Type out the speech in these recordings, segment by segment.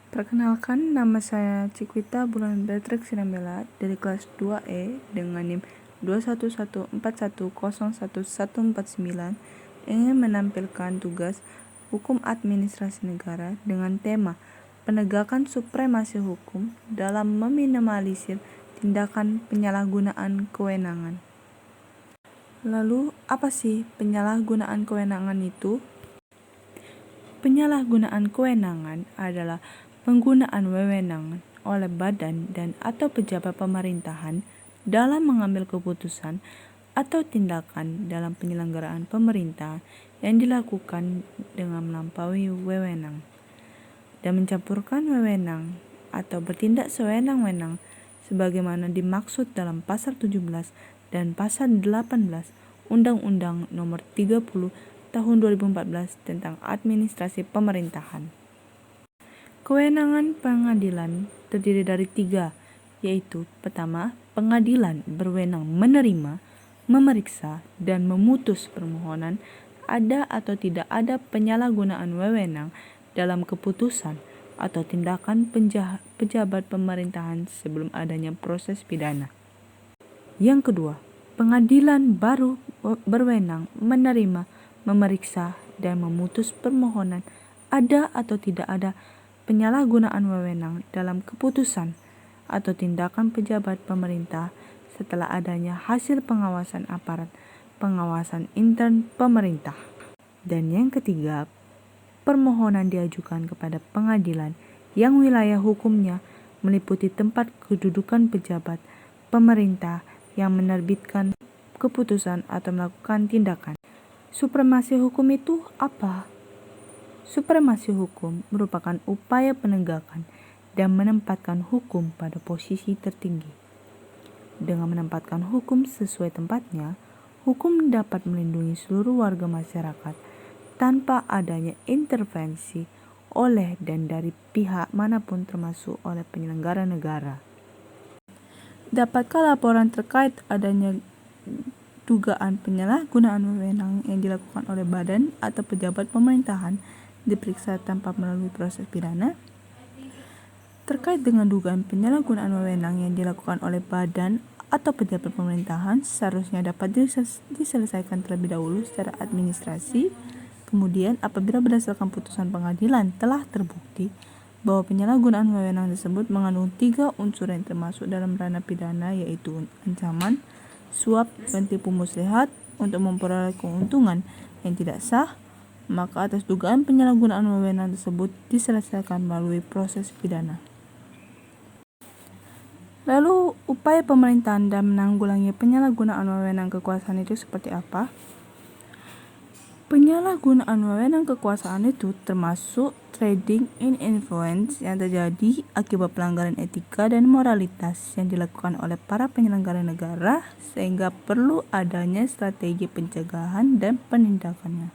Perkenalkan, nama saya Cikwita Bulan Beatrix Sinambela dari kelas 2E dengan NIM 21141011149 ingin menampilkan tugas Hukum Administrasi Negara dengan tema penegakan supremasi hukum dalam meminimalisir tindakan penyalahgunaan kewenangan. Lalu, apa sih penyalahgunaan kewenangan itu? Penyalahgunaan kewenangan adalah penggunaan wewenang oleh badan dan atau pejabat pemerintahan dalam mengambil keputusan atau tindakan dalam penyelenggaraan pemerintah yang dilakukan dengan melampaui wewenang dan mencampurkan wewenang atau bertindak sewenang-wenang sebagaimana dimaksud dalam pasal 17 dan pasal 18 Undang-Undang Nomor 30 Tahun 2014 tentang Administrasi Pemerintahan. Kewenangan pengadilan terdiri dari 3, yaitu pertama, pengadilan berwenang menerima, memeriksa, dan memutus permohonan ada atau tidak ada penyalahgunaan wewenang dalam keputusan atau tindakan pejabat pemerintahan sebelum adanya proses pidana. Yang kedua, pengadilan baru berwenang menerima, memeriksa, dan memutus permohonan ada atau tidak ada penyalahgunaan wewenang dalam keputusan atau tindakan pejabat pemerintah setelah adanya hasil pengawasan aparat pengawasan intern pemerintah. Dan yang ketiga, permohonan diajukan kepada pengadilan yang wilayah hukumnya meliputi tempat kedudukan pejabat pemerintah yang menerbitkan keputusan atau melakukan tindakan. Supremasi hukum itu apa? Supremasi hukum merupakan upaya penegakan dan menempatkan hukum pada posisi tertinggi. Dengan menempatkan hukum sesuai tempatnya, hukum dapat melindungi seluruh warga masyarakat tanpa adanya intervensi oleh dan dari pihak manapun termasuk oleh penyelenggara negara. Dapatkah laporan terkait adanya dugaan penyalahgunaan wewenang yang dilakukan oleh badan atau pejabat pemerintahan diperiksa tanpa melalui proses pidana? Terkait dengan dugaan penyalahgunaan wewenang yang dilakukan oleh badan atau pejabat pemerintahan seharusnya dapat diselesaikan terlebih dahulu secara administrasi. Kemudian apabila berdasarkan putusan pengadilan telah terbukti bahwa penyalahgunaan wewenang tersebut mengandung 3 unsur yang termasuk dalam ranah pidana, yaitu ancaman, suap, dan tipu muslihat untuk memperoleh keuntungan yang tidak sah, maka atas dugaan penyalahgunaan wewenang tersebut diselesaikan melalui proses pidana. Lalu, upaya pemerintahan dalam menanggulangi penyalahgunaan wewenang kekuasaan itu seperti apa? Penyalahgunaan wewenang kekuasaan itu termasuk trading in influence yang terjadi akibat pelanggaran etika dan moralitas yang dilakukan oleh para penyelenggara negara sehingga perlu adanya strategi pencegahan dan penindakannya.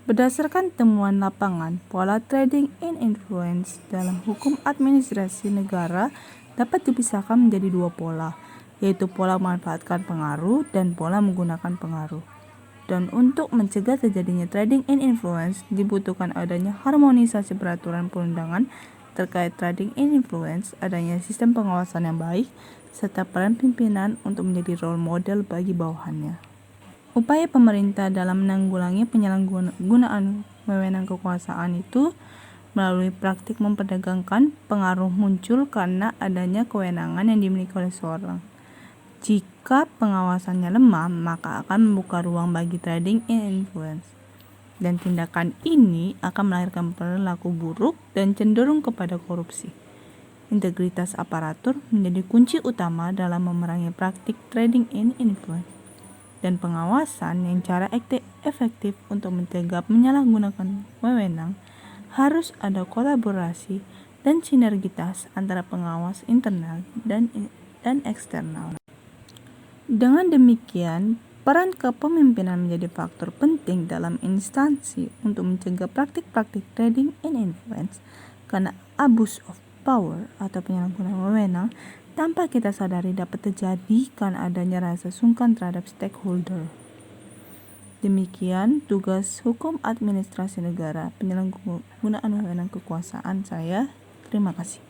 Berdasarkan temuan lapangan, pola trading in influence dalam hukum administrasi negara dapat dipisahkan menjadi 2 pola, yaitu pola memanfaatkan pengaruh dan pola menggunakan pengaruh. Dan untuk mencegah terjadinya trading in influence, dibutuhkan adanya harmonisasi peraturan perundangan terkait trading in influence, adanya sistem pengawasan yang baik, serta peran pimpinan untuk menjadi role model bagi bawahannya. Upaya pemerintah dalam menanggulangi penyalahgunaan wewenang kekuasaan itu melalui praktik memperdagangkan pengaruh muncul karena adanya kewenangan yang dimiliki oleh seorang. Jika pengawasannya lemah, maka akan membuka ruang bagi trading in influence. Dan tindakan ini akan melahirkan perilaku buruk dan cenderung kepada korupsi. Integritas aparatur menjadi kunci utama dalam memerangi praktik trading in influence. Dan pengawasan yang cara efektif untuk mencegah penyalahgunaan wewenang harus ada kolaborasi dan sinergitas antara pengawas internal dan eksternal. Dengan demikian, peran kepemimpinan menjadi faktor penting dalam instansi untuk mencegah praktik-praktik trading in influence karena abuse of power atau penyalahgunaan wewenang tanpa kita sadari dapat terjadi karena adanya rasa sungkan terhadap stakeholder. Demikian tugas hukum administrasi negara, penyalahgunaan wewenang kekuasaan saya. Terima kasih.